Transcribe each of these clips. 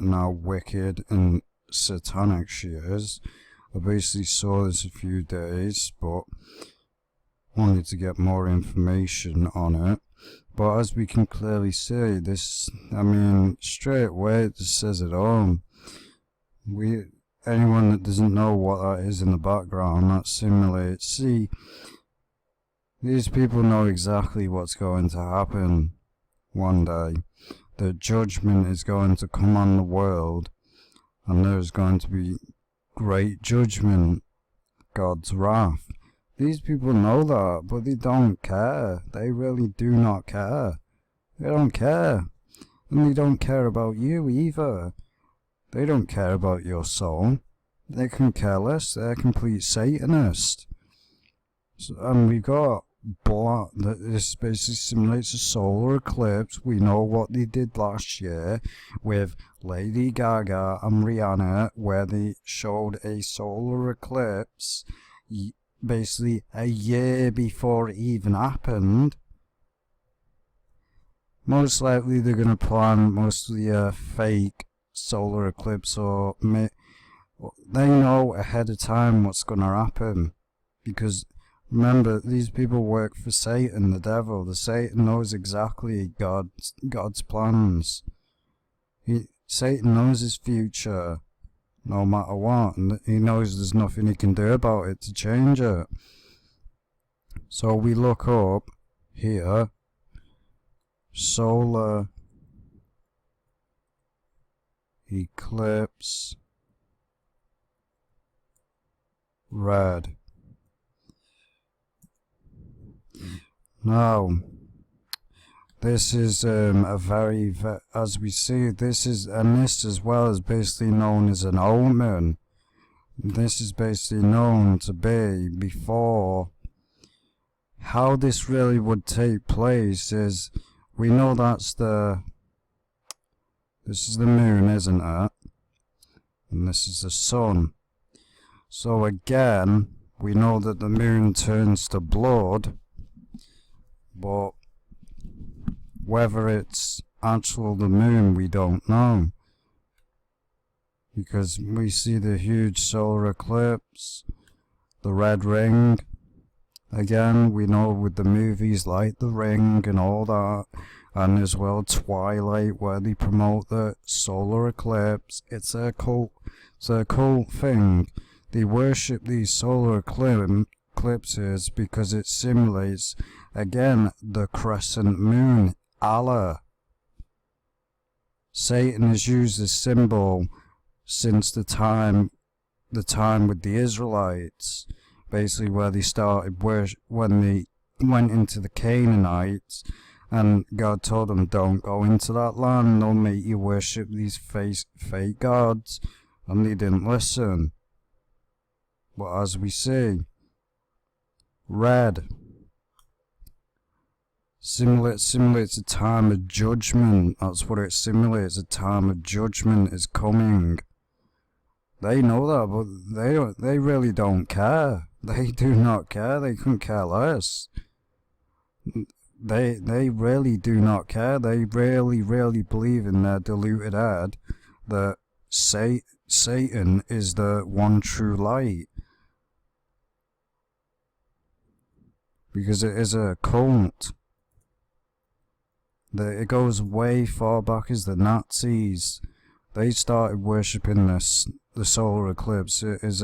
and how wicked and satanic she is. I basically saw this a few days, but wanted to get more information on it. But as we can clearly see, this, I mean, straight away it just says it all. Anyone that doesn't know what that is in the background, that simulates. See, these people know exactly what's going to happen one day. The judgment is going to come on the world, and there's going to be great judgment, God's wrath. These people know that, but they don't care. They really do not care. They don't care. And they don't care about you either. They don't care about your soul. They can care less. They're complete Satanists. So, and we got black, that this basically simulates a solar eclipse. We know what they did last year with Lady Gaga and Rihanna, where they showed a solar eclipse basically a year before it even happened. Most likely they're going to plan mostly a fake solar eclipse, or they know ahead of time what's going to happen, because remember, these people work for Satan, the devil. The Satan knows exactly God's plans. Satan knows his future, no matter what, and he knows there's nothing he can do about it to change it. So we look up here, solar eclipse red. Now, this is as we see, this as well is basically known as an omen. This is basically known to be before. How this really would take place is, we know this is the moon, isn't it? And this is the sun. So again, we know that the moon turns to blood, but whether it's actual the moon, we don't know, because we see the huge solar eclipse, the red ring. Again, we know with the movies like The Ring and all that, and as well Twilight, where they promote the solar eclipse. It's a cult thing. They worship these solar eclipses because it simulates, again, the crescent moon, Allah. Satan has used this symbol since the time with the Israelites, basically where they started when they went into the Canaanites, and God told them, don't go into that land, they'll make you worship these fake gods, and they didn't listen. But as we see, red simulates a time of judgment. That's what it simulates. A time of judgment is coming. They know that, but they really don't care. They do not care. They couldn't care less. They really do not care. They really believe in their deluded head that Satan is the one true light. Because it is a cult. It goes way far back as the Nazis. They started worshipping the solar eclipse. It's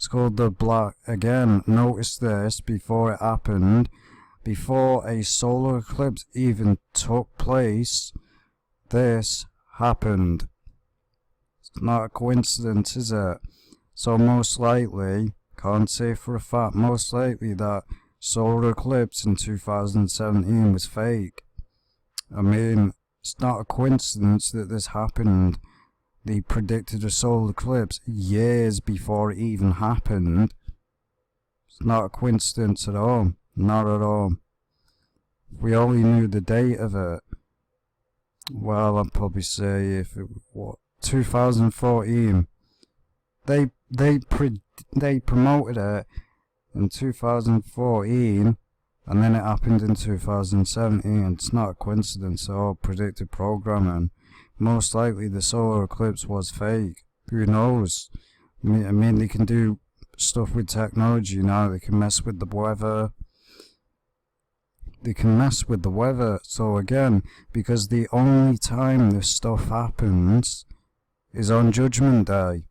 called the black. Again, notice this, before it happened, before a solar eclipse even took place, this happened. It's not a coincidence, is it? So most likely, can't say for a fact, most likely that solar eclipse in 2017 was fake. I mean, it's not a coincidence that this happened. They predicted a solar eclipse years before it even happened. It's not a coincidence at all. Not at all. If we only knew the date of it, well, I'd probably say if it was 2014. They promoted it in 2014, and then it happened in 2017. It's not a coincidence at all. Predictive programming. most likely the solar eclipse was fake. Who knows? I mean, they can do stuff with technology now. They can mess with the weather. So again, because the only time this stuff happens is on Judgment Day.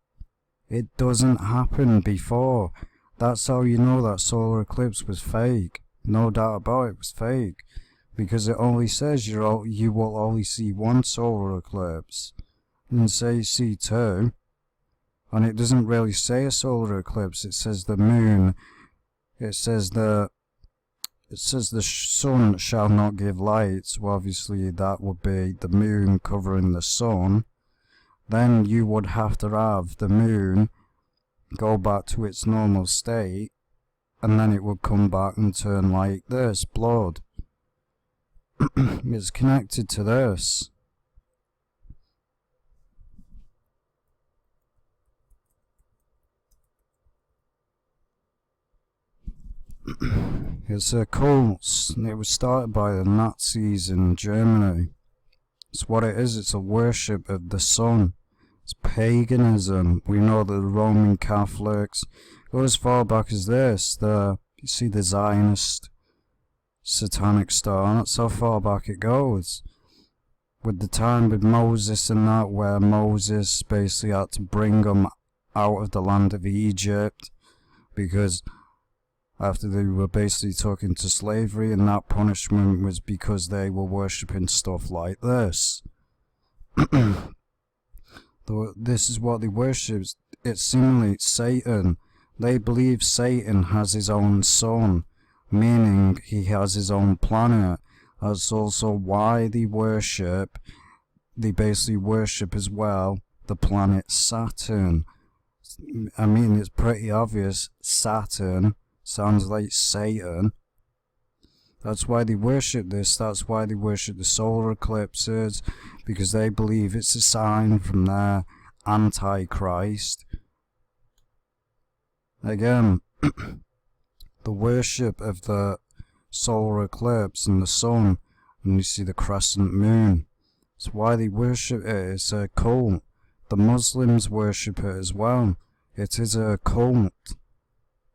It doesn't happen before. That's how you know that solar eclipse was fake. No doubt about it was fake. Because it only says you will only see one solar eclipse. And say you see two. And it doesn't really say a solar eclipse. It says the moon. It says the sun shall not give light. So obviously that would be the moon covering the sun. Then you would have to have the moon go back to its normal state, and then it would come back and turn like this, blood. It's connected to this. It's a cult. It was started by the Nazis in Germany. It's what it is. It's a worship of the sun. It's paganism. We know that the Roman Catholics go as far back as this. You see the Zionist satanic star, and that's how far back it goes. With the time with Moses and that, where Moses basically had to bring them out of the land of Egypt, because after they were basically took into slavery, and that punishment was because they were worshipping stuff like this. This is what they worship. It simulates Satan. They believe Satan has his own sun, meaning he has his own planet. That's also why they basically worship as well the planet Saturn. I mean, it's pretty obvious. Saturn sounds like Satan. That's why they worship this. That's why they worship the solar eclipses, because they believe it's a sign from their Antichrist. Again, the worship of the solar eclipse and the sun, and you see the crescent moon. That's why they worship it. It's a cult. The Muslims worship it as well. It is a cult.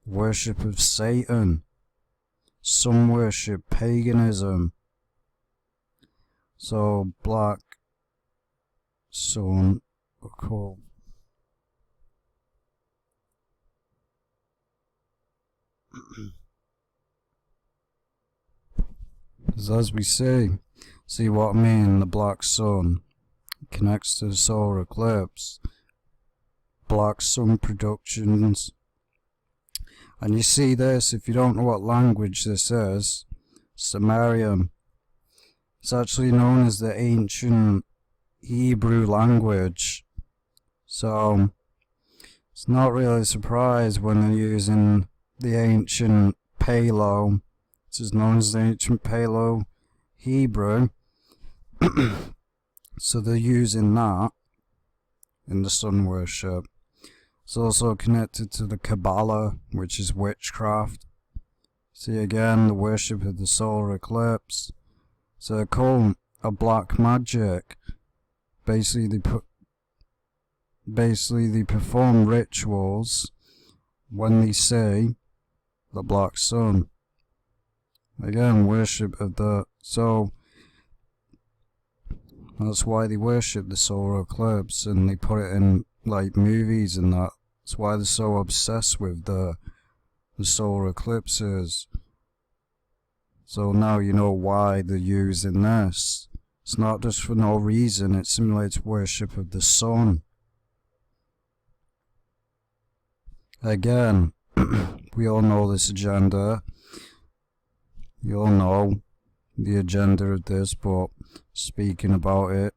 Worship of Satan. Some worship paganism. So black sun, cool. As we see what I mean, the black sun connects to the solar eclipse. Black Sun Productions. And you see this, if you don't know what language this is, Sumerian. It's actually known as the ancient Hebrew language. So, it's not really a surprise when they're using the ancient Paleo. It's known as the ancient Paleo Hebrew. So they're using that in the sun worship. It's also connected to the Kabbalah, which is witchcraft. See again, the worship of the solar eclipse. It's a cult of black magic. Basically they perform rituals when they see the black sun. Again, worship of so that's why they worship the solar eclipse, and they put it in like movies and that. That's why they're so obsessed with the solar eclipses. So now you know why they're using this. It's not just for no reason. It simulates worship of the sun. Again, we all know this agenda. You all know the agenda of this, but speaking about it,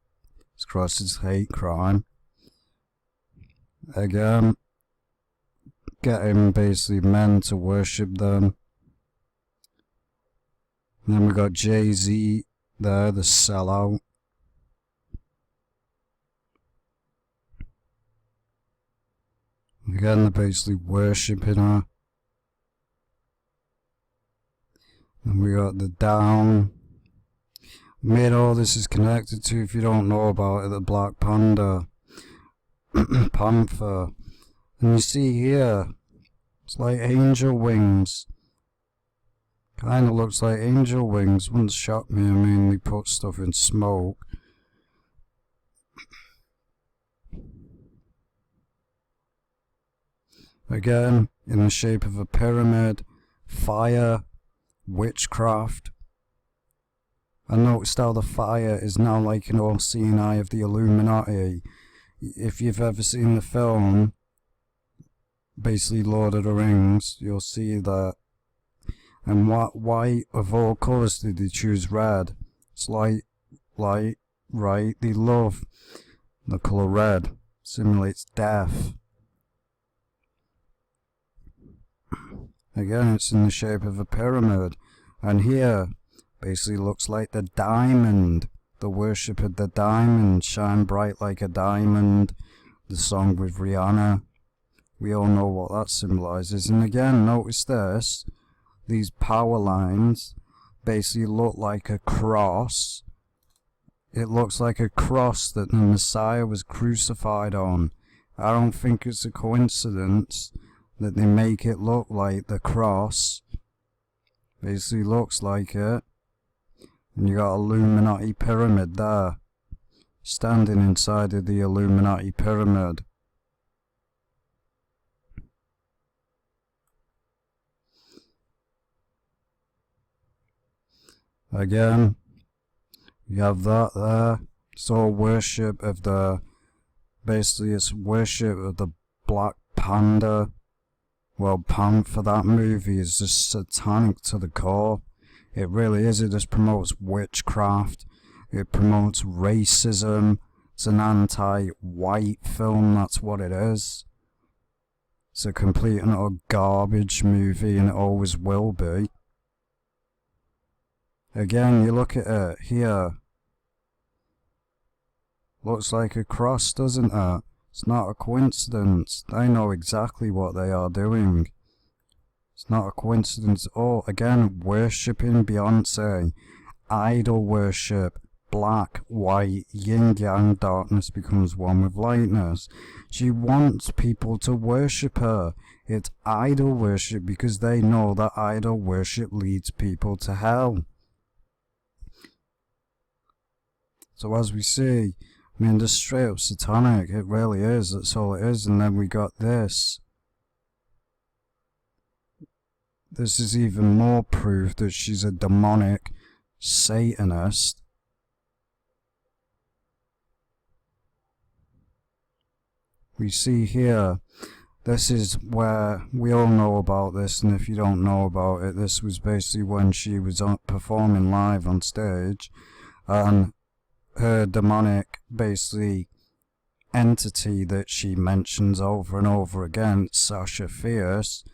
it's crossed as hate crime. Again, getting basically men to worship them. And then we got Jay-Z there, the sellout. Again, they're basically worshipping her. And we got the down. Made all this is connected to, if you don't know about it, the Black Panda. Panther. And you see here, it's like angel wings. Kinda looks like angel wings. Wouldn't shock me. I mean, we put stuff in smoke. Again, in the shape of a pyramid, fire, witchcraft. I noticed how the fire is now like an all-seeing eye of the Illuminati. If you've ever seen the film, basically Lord of the Rings, you'll see that. And why of all colours did they choose red? It's light, right? They love the colour red. Simulates death. Again, it's in the shape of a pyramid. And here, basically looks like the diamond. The worship of the diamond. Shine bright like a diamond. The song with Rihanna. We all know what that symbolises. And again, notice this. These power lines basically look like a cross. It looks like a cross that the Messiah was crucified on. I don't think it's a coincidence that they make it look like the cross. Basically looks like it. And you got Illuminati pyramid there. Standing inside of the Illuminati pyramid. Again, you have that there. It's all worship of the, basically it's worship of the Black Panda. Well, Panther, that movie is just satanic to the core. It really is. It just promotes witchcraft. It promotes racism. It's an anti-white film, that's what it is. It's a complete and utter garbage movie, and it always will be. Again, you look at it here. Looks like a cross, doesn't it? It's not a coincidence. They know exactly what they are doing. It's not a coincidence. Oh, again, worshipping Beyonce. Idol worship. Black, white, yin-yang, darkness becomes one with lightness. She wants people to worship her. It's idol worship because they know that idol worship leads people to hell. So as we see, I mean, just straight up satanic. It really is. That's all it is. And then we got this. This is even more proof that she's a demonic Satanist. We see here, this is where we all know about this, and if you don't know about it, this was basically when she was performing live on stage, and her demonic, basically, entity that she mentions over and over again, Sasha Fierce,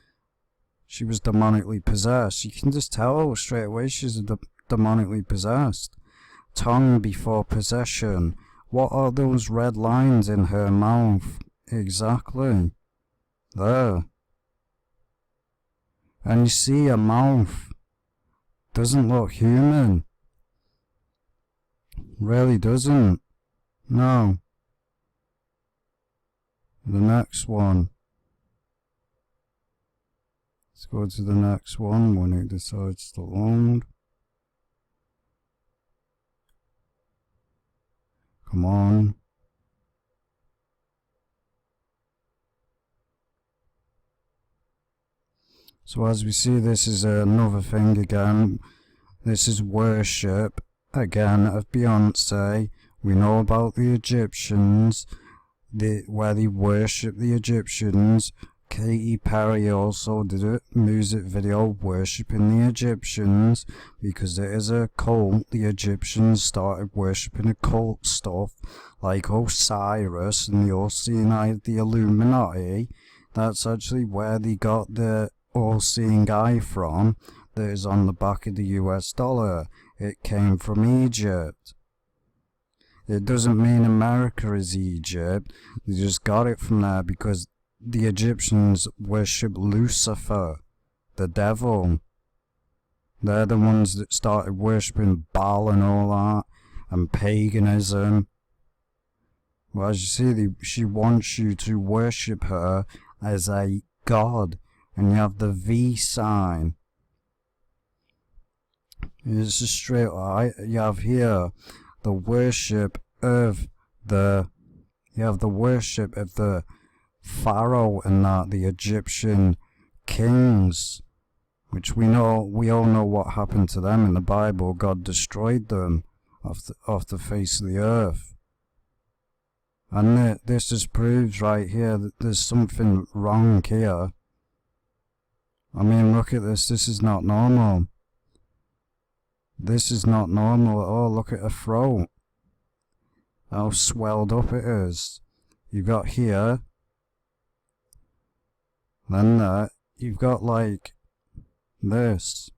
she was demonically possessed. You can just tell straight away she's demonically possessed. Tongue before possession. What are those red lines in her mouth? Exactly. There. And you see her mouth doesn't look human. Really doesn't. No. The next one. Let's go to the next one when it decides to load. Come on. So as we see, this is another thing again. This is worship again of Beyonce. We know about the Egyptians, where they worship the Egyptians. Katy Perry also did a music video worshipping the Egyptians because it is a cult. The Egyptians started worshipping occult stuff like Osiris and the all-seeing eye of the Illuminati. That's actually where they got the all-seeing eye from that is on the back of the US dollar. It came from Egypt. It doesn't mean America is Egypt. They just got it from there because the Egyptians worship Lucifer, the devil. They're the ones that started worshipping Baal and all that, and paganism. Well, as you see, she wants you to worship her as a god, and you have the V sign. It's just straight. You have here the worship of the. You have the worship of the Pharaoh and that, the Egyptian kings, which we all know what happened to them in the Bible. God destroyed them off the face of the earth. And this just proves right here that there's something wrong here. I mean, look at this. This is not normal. This is not normal at all. Look at her throat. How swelled up it is. You've got here. Then that. You've got like this.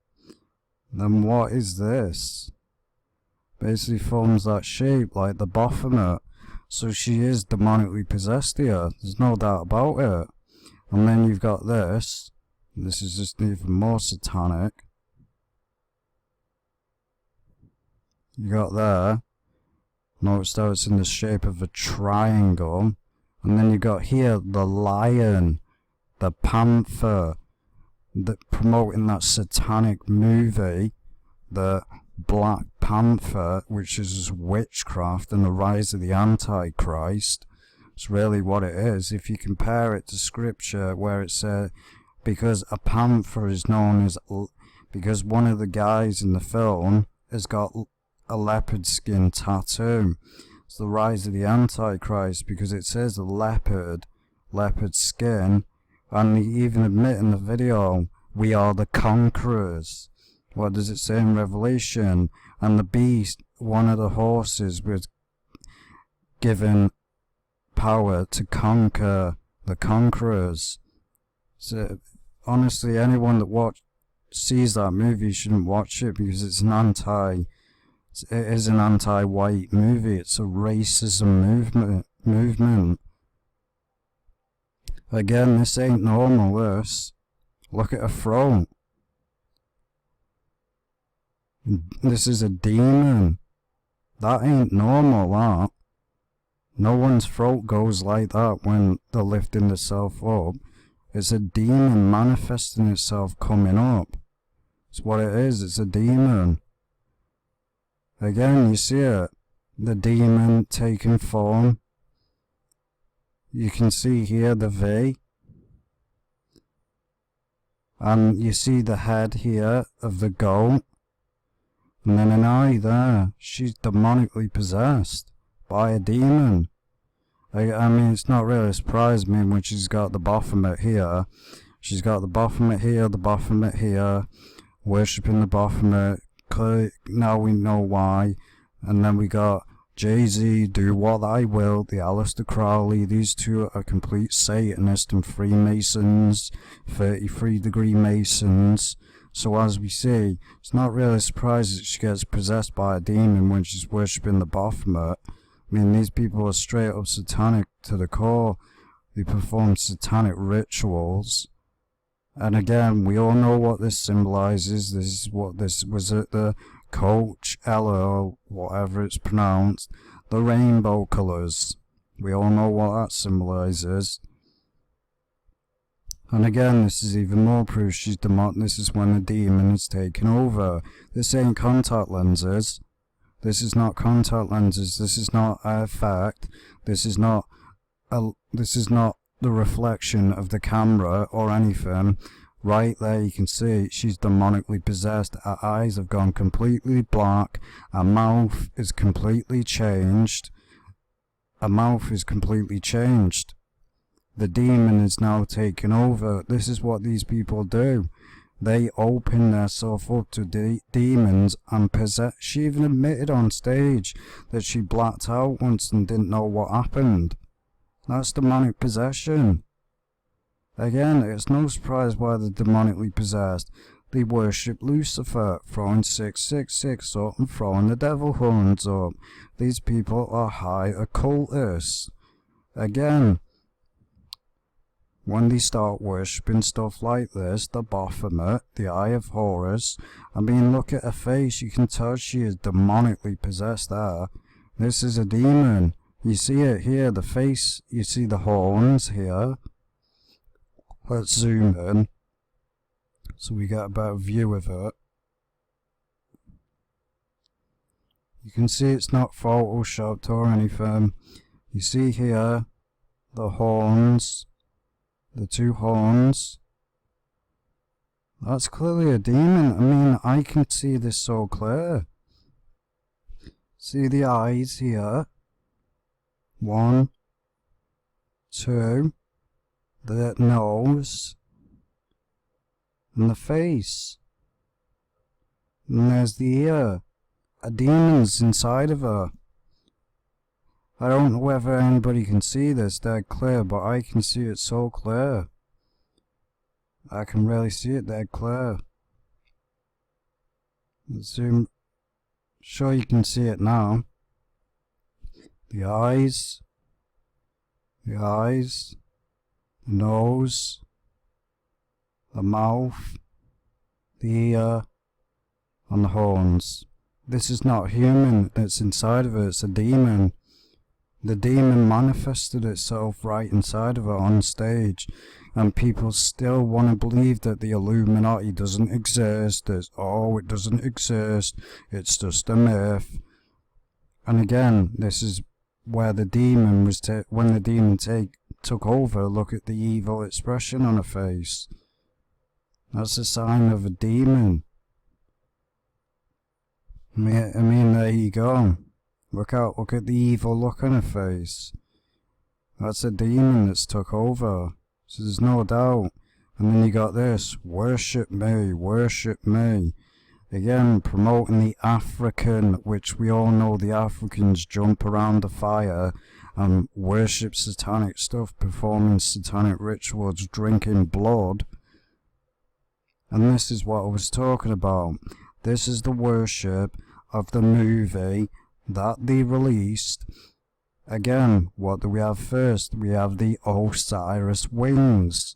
Then what is this? Basically forms that shape like the Baphomet. So she is demonically possessed here. There's no doubt about it. And then you've got this. This is just even more satanic. You got there. Notice how it's in the shape of a triangle. And then you got here the lion, the panther, promoting that satanic movie, the Black Panther, which is witchcraft and the rise of the Antichrist. It's really what it is. If you compare it to scripture where it says, because a panther is known as, because one of the guys in the film has got a leopard skin tattoo. It's the rise of the Antichrist because it says a leopard skin, and they even admit in the video, we are the conquerors. What does it say in Revelation? And the beast, one of the horses, was given power to conquer the conquerors. So honestly, anyone that sees that movie shouldn't watch it because it is an anti-white movie. It's a racism movement. Again, this ain't normal, this. Look at her throat. This is a demon. That ain't normal, that. No one's throat goes like that when they're lifting themselves up. It's a demon manifesting itself coming up. It's what it is, it's a demon. Again, you see it. The demon taking form. You can see here the V. And you see the head here of the goat. And then an eye there. She's demonically possessed by a demon. I mean, it's not really surprising me when she's got the Baphomet here. She's got the Baphomet here, the Baphomet here. Worshipping the Baphomet. Now we know why. And then we got Jay-Z, Do What I Will, the Aleister Crowley. These two are complete Satanists and Freemasons, 33-degree Masons. So as we see, it's not really surprising that she gets possessed by a demon when she's worshipping the Baphomet. I mean, these people are straight up satanic to the core. They perform satanic rituals. And again, we all know what this symbolizes. This is what this was at the Coachella, or whatever it's pronounced. The rainbow colors. We all know what that symbolizes. And again, this is even more proof she's demonic. This is when the demon is taken over. This ain't contact lenses. This is not contact lenses. This is not a effect. This is not the reflection of the camera or anything. Right there you can see she's demonically possessed. Her eyes have gone completely black. Her mouth is completely changed. Her mouth is completely changed. The demon is now taken over. This is what these people do. They open themselves up to demons and possess. She even admitted on stage that she blacked out once and didn't know what happened. That's demonic possession. Again, it's no surprise why they're demonically possessed. They worship Lucifer, throwing 666 up and throwing the devil horns up. These people are high occultists. Again, when they start worshipping stuff like this, the Baphomet, the Eye of Horus. I mean, look at her face, you can tell she is demonically possessed there. This is a demon. You see it here, the face, you see the horns here. Let's zoom in so we get a better view of it. You can see it's not photoshopped or anything. You see here the horns, the two horns. That's clearly a demon. I mean, I can see this so clear. See the eyes here. 1, 2, the nose, and the face. And there's the ear. A demon's inside of her. I don't know whether anybody can see this dead clear, but I can see it so clear. I can really see it dead clear. Let's zoom. Sure you can see it now. The eyes, the nose, the mouth, the ear, and the horns. This is not human that's inside of it, it's a demon. The demon manifested itself right inside of her on stage, and people still want to believe that the Illuminati doesn't exist. Oh, it doesn't exist, it's just a myth. And again, this is where the demon was, when the demon took over. Look at the evil expression on her face. That's a sign of a demon. I mean, there you go. Look at the evil look on her face. That's a demon that's took over. So there's no doubt. And then you got this, worship me, worship me. Again, promoting the African, which we all know the Africans jump around the fire and worship satanic stuff, performing satanic rituals, drinking blood. And this is what I was talking about. This is the worship of the movie that they released. Again, what do we have first? We have the Osiris wings.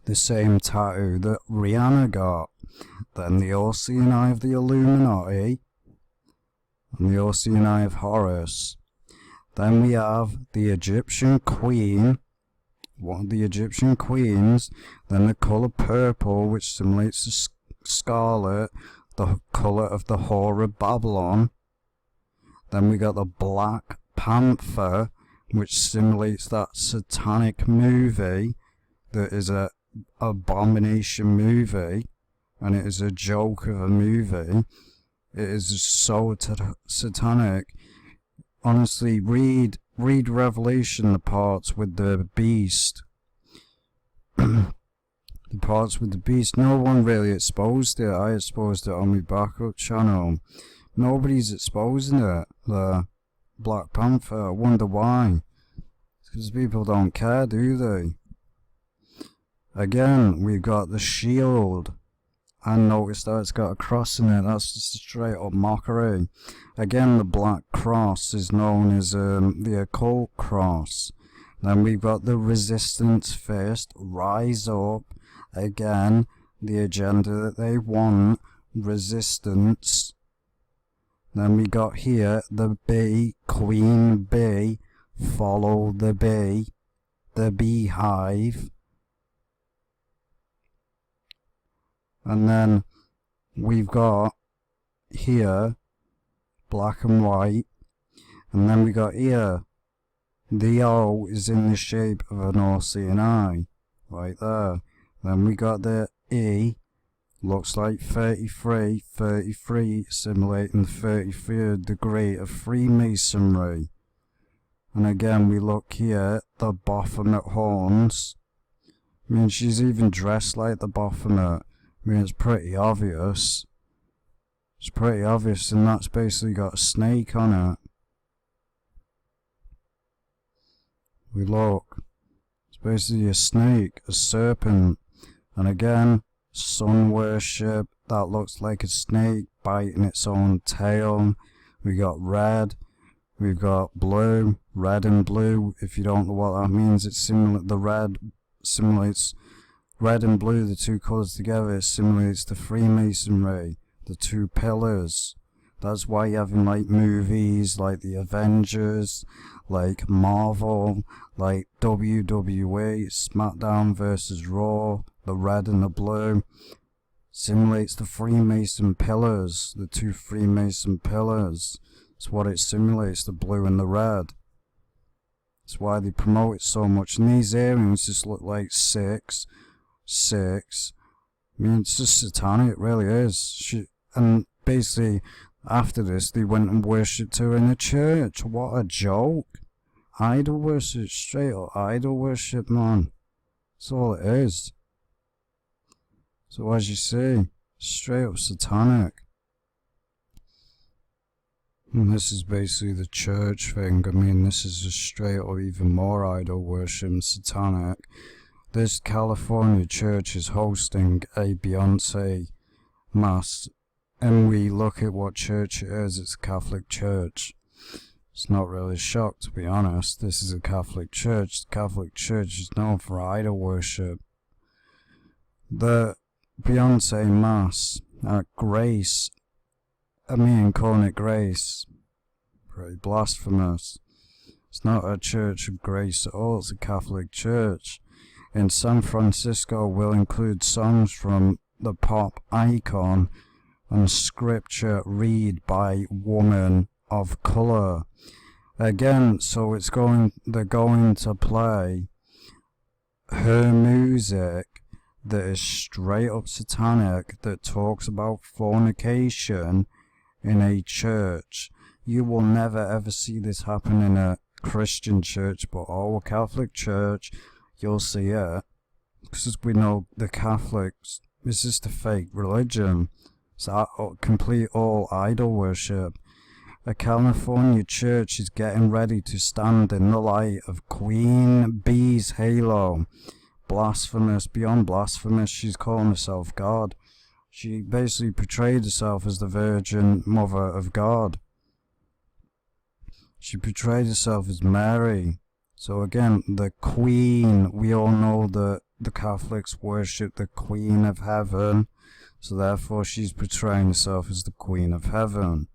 The same tattoo that Rihanna got. Then the Ocean Eye of the Illuminati. And the Ocean Eye of Horus. Then we have the Egyptian Queen. One of the Egyptian queens. Then the colour purple, which simulates the scarlet, the colour of the whore of Babylon. Then we got the Black Panther, which simulates that satanic movie that is a abomination movie, and it is a joke of a movie. It is so satanic. Honestly, read Revelation, the parts with the beast. The parts with the beast, no one really exposed it. I exposed it on my backup channel. Nobody's exposing it. The Black Panther, I wonder why. It's because people don't care, do they? Again, we've got the shield. I noticed that it's got a cross in it. That's just a straight up mockery. Again, the black cross is known as the occult cross. Then we've got the resistance fist, rise up. Again, the agenda that they want, resistance. Then we got here the bee, queen bee, follow the bee, the beehive. And then we've got here black and white, and then we got here the O is in the shape of an Ocean Eye right there. Then we got the E, looks like 33 simulating the 33rd degree of Freemasonry. And again we look here, the Baphomet horns. I mean, she's even dressed like the Baphomet. I mean, it's pretty obvious. It's pretty obvious, and that's basically got a snake on it. We look. It's basically a snake, a serpent. And again, sun worship. That looks like a snake biting its own tail. We got red. We've got blue, red and blue. If you don't know what that means, it's similar. The red simulates red and blue, the two colours together. It simulates the Freemasonry, the two pillars. That's why you have in like movies like the Avengers, like Marvel, like WWE, SmackDown versus Raw, the red and the blue. Simulates the Freemason pillars, the two Freemason pillars. It's what it simulates, the blue and the red. That's why they promote it so much. And these earrings just look like 6. I mean, it's just satanic, it really is. And basically, after this, they went and worshipped her in a church. What a joke. Idol worship, straight up idol worship, man. That's all it is. So as you see, straight up satanic. And this is basically the church thing. I mean, this is just straight up even more idol worship and satanic. This California church is hosting a Beyonce mass. And we look at what church it is. It's a Catholic church. It's not really a shock, to be honest. This is a Catholic church. The Catholic church is known for idol worship. The Beyonce mass at Grace, calling it Grace, pretty blasphemous. It's not a church of grace at all, it's a Catholic church. In San Francisco, will include songs from the pop icon and scripture read by women of color. Again, so they're going to play her music that is straight up satanic, that talks about fornication in a church. You will never ever see this happen in a Christian church, but a Catholic church, you'll see it. Because we know the Catholics, it's just a fake religion. It's complete all idol worship. A California church is getting ready to stand in the light of Queen Bee's halo. Blasphemous, beyond blasphemous. She's calling herself God. She basically portrayed herself as the Virgin Mother of God. She portrayed herself as Mary. So again, the Queen, we all know that the Catholics worship the Queen of Heaven. So therefore she's portraying herself as the Queen of Heaven.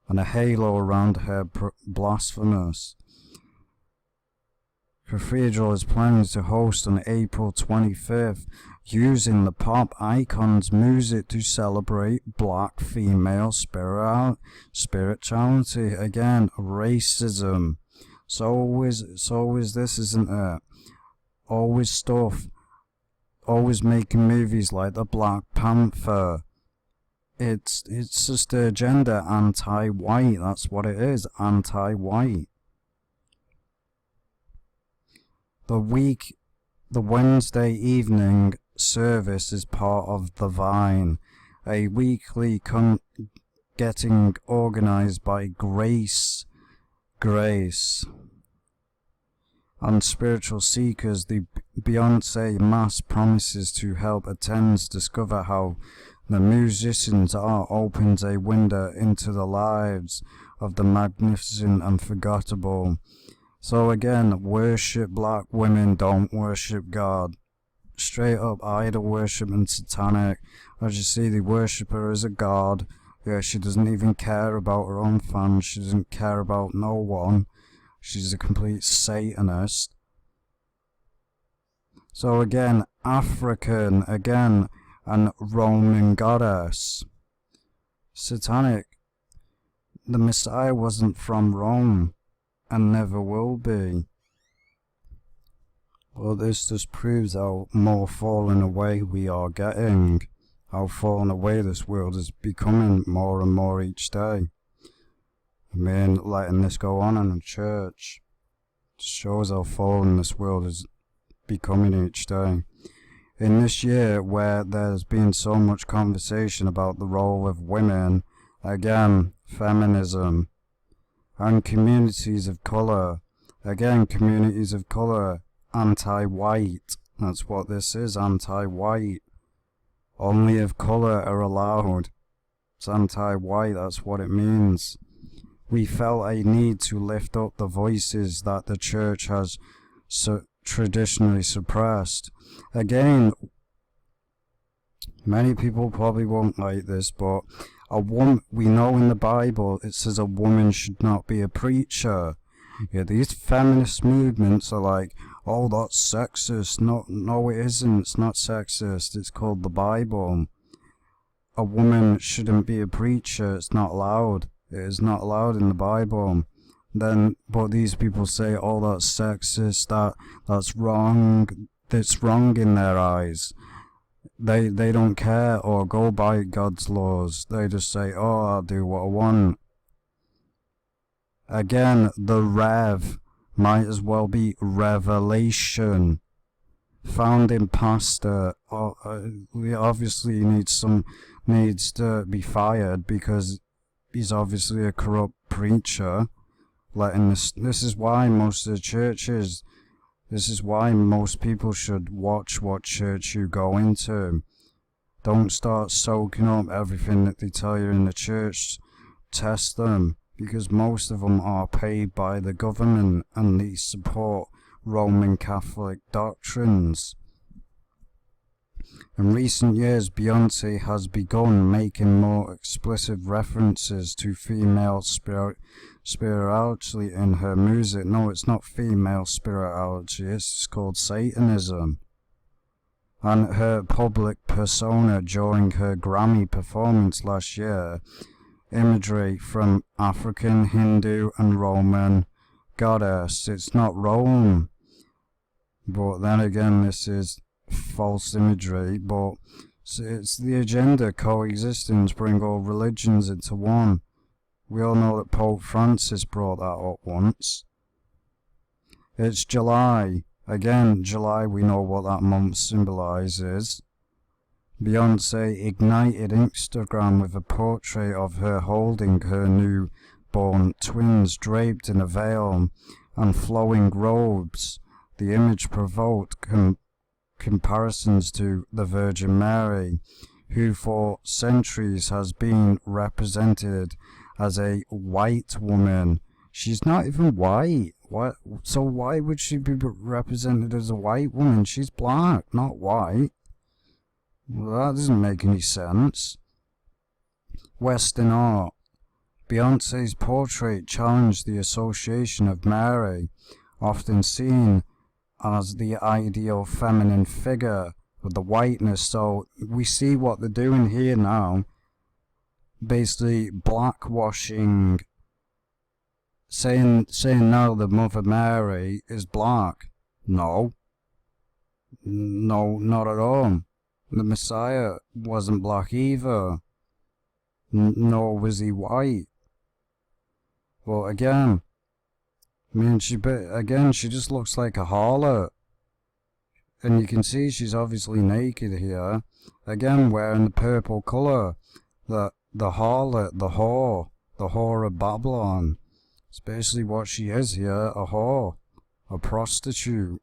And a halo around her, blasphemous. Cathedral is planning to host on April 25th, using the pop icon's music to celebrate black female spirituality. Again, racism. It's always this, isn't it? Always stuff. Always making movies like the Black Panther. It's just the agenda, anti-white. That's what it is, anti-white. The Wednesday evening service is part of The Vine, a weekly getting organized by Grace and spiritual seekers. The Beyonce mass promises to help attendants discover how the musicians' art opens a window into the lives of the magnificent and forgettable. So again, worship black women, don't worship God. Straight up idol worship and satanic. As you see, they worship her as a god. Yeah, she doesn't even care about her own fans. She doesn't care about no one. She's a complete Satanist. So again, African, again, and Roman goddess. Satanic. The Messiah wasn't from Rome, and never will be. Well, this just proves how more fallen away we are getting. How fallen away this world is becoming more and more each day. I mean, letting this go on in the church shows how fallen this world is becoming each day. In this year where there's been so much conversation about the role of women, again, feminism, and communities of colour, again, communities of colour, anti-white, that's what this is, anti-white. Only of colour are allowed. It's anti-white, that's what it means. we felt a need to lift up the voices that the church has traditionally suppressed. Again, many people probably won't like this, but we know in the Bible it says a woman should not be a preacher. Yeah, these feminist movements are like, oh, that's sexist. No, it isn't. It's not sexist. It's called the Bible. A woman shouldn't be a preacher. It's not allowed. It is not allowed in the Bible. But these people say, oh, that's sexist. That's wrong. It's wrong in their eyes. They don't care or go by God's laws. They just say, oh, I'll do what I want. Again, the Rev might as well be revelation. Found in pastor. We obviously needs to be fired because he's obviously a corrupt preacher. This is why most of the churches. This is why most people should watch what church you go into. Don't start soaking up everything that they tell you in the church. Test them, because most of them are paid by the government and they support Roman Catholic doctrines. In recent years, Beyonce has begun making more explicit references to female spirituality in her music. No, it's not female spirituality, it's called Satanism. And her public persona during her Grammy performance last year, imagery from African, Hindu and Roman goddess. It's not Rome. But then again, this is false imagery, but it's the agenda, coexistence, bring all religions into one. We all know that Pope Francis brought that up once. It's July. Again, July, we know what that month symbolizes. Beyonce ignited Instagram with a portrait of her holding her newborn twins draped in a veil and flowing robes. The image provoked comparisons to the Virgin Mary, who for centuries has been represented as a white woman. She's not even white. So why would she be represented as a white woman? She's black, not white. Well, that doesn't make any sense. Western art. Beyonce's portrait challenged the association of Mary, often seen as the ideal feminine figure with the whiteness. So we see what they're doing here now, basically blackwashing, saying now the Mother Mary is black. No, not at all. The Messiah wasn't black either, nor was he white. Well, again, I mean, she just looks like a harlot. And you can see she's obviously naked here. Again, wearing the purple colour. The harlot, the whore of Babylon. It's basically what she is here, a whore. A prostitute.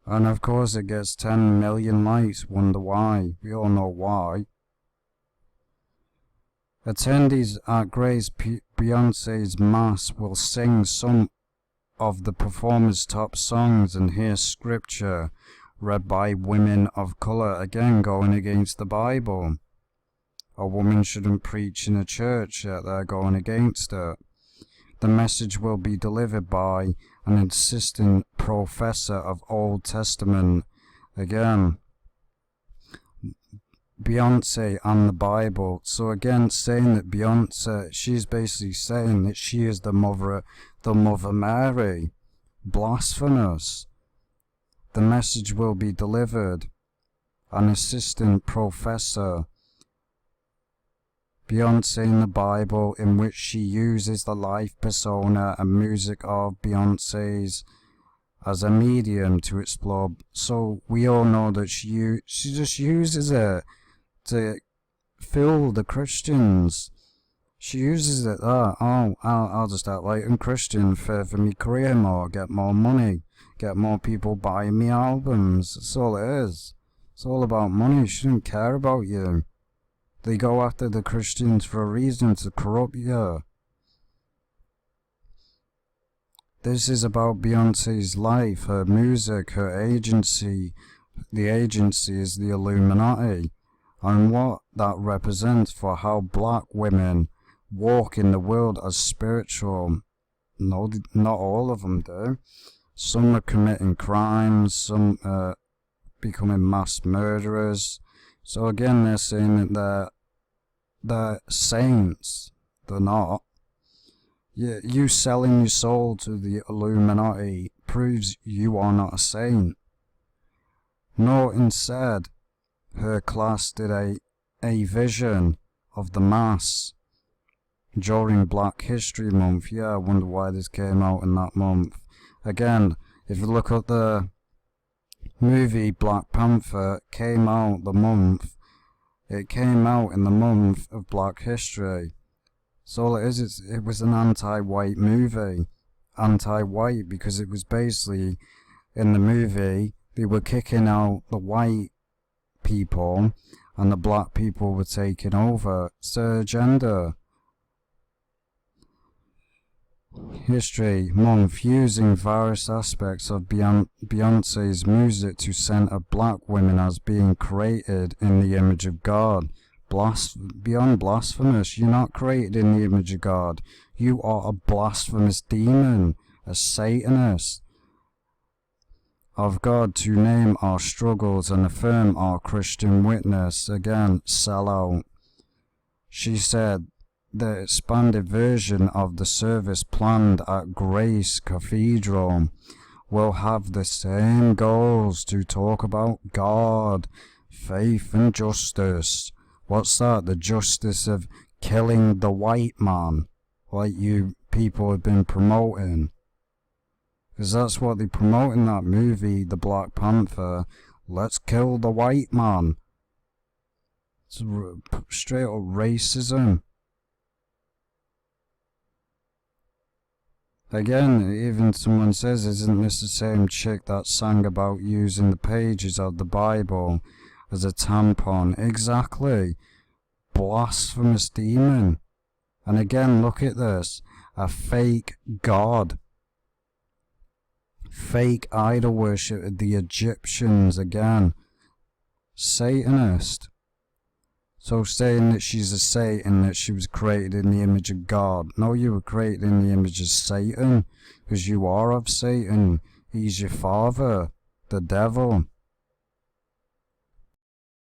And of course it gets 10 million likes. Wonder why. We all know why. Attendees at Grace Beyonce's Mass will sing some of the performer's top songs and hear scripture read by women of colour, again going against the Bible. A woman shouldn't preach in a church, yet they're going against it. The message will be delivered by an assistant professor of Old Testament. Again, Beyonce and the Bible. So again, saying that Beyonce, she's basically saying that she is the mother Mary. Blasphemous. The message will be delivered. An assistant professor. Beyonce in the Bible, in which she uses the life persona and music of Beyonce's as a medium to explore. So we all know that she just uses it to fool the Christians. She uses it that, I'll just act like I'm Christian, further me career more, get more money, get more people buying me albums. That's all it is. It's all about money. She doesn't care about you. They go after the Christians for a reason, to corrupt you. This is about Beyonce's life, her music, her agency. The agency is the Illuminati, and what that represents for how black women walk in the world as spiritual. No, not all of them do. Some are committing crimes, some are becoming mass murderers. So again, they're saying that they're saints. They're not. Yeah, you selling your soul to the Illuminati proves you are not a saint. Norton said her class did a vision of the mass during Black History Month. Yeah, I wonder why this came out in that month. Again, if you look at the movie Black Panther, it came out in the month of Black History. So all it is, it was an anti-white movie. Anti-white because it was basically, in the movie, they were kicking out the white people and the black people were taking over. It's their agenda. History Month, using various aspects of Beyonce's music to center black women as being created in the image of God. Beyond blasphemous, you're not created in the image of God. You are a blasphemous demon, a Satanist of God, to name our struggles and affirm our Christian witness. Again, sell out. She said the expanded version of the service planned at Grace Cathedral will have the same goals: to talk about God, faith and justice. What's that? The justice of killing the white man, like you people have been promoting. Because that's what they promote in that movie, the Black Panther. Let's kill the white man. It's straight up racism. Again, even someone says, isn't this the same chick that sang about using the pages of the Bible as a tampon? Exactly. Blasphemous demon. And again, look at this. A fake god. Fake idol worship of the Egyptians again. Satanist. So saying that she's a Satan, that she was created in the image of God. No, you were created in the image of Satan, because you are of Satan. He's your father, the devil.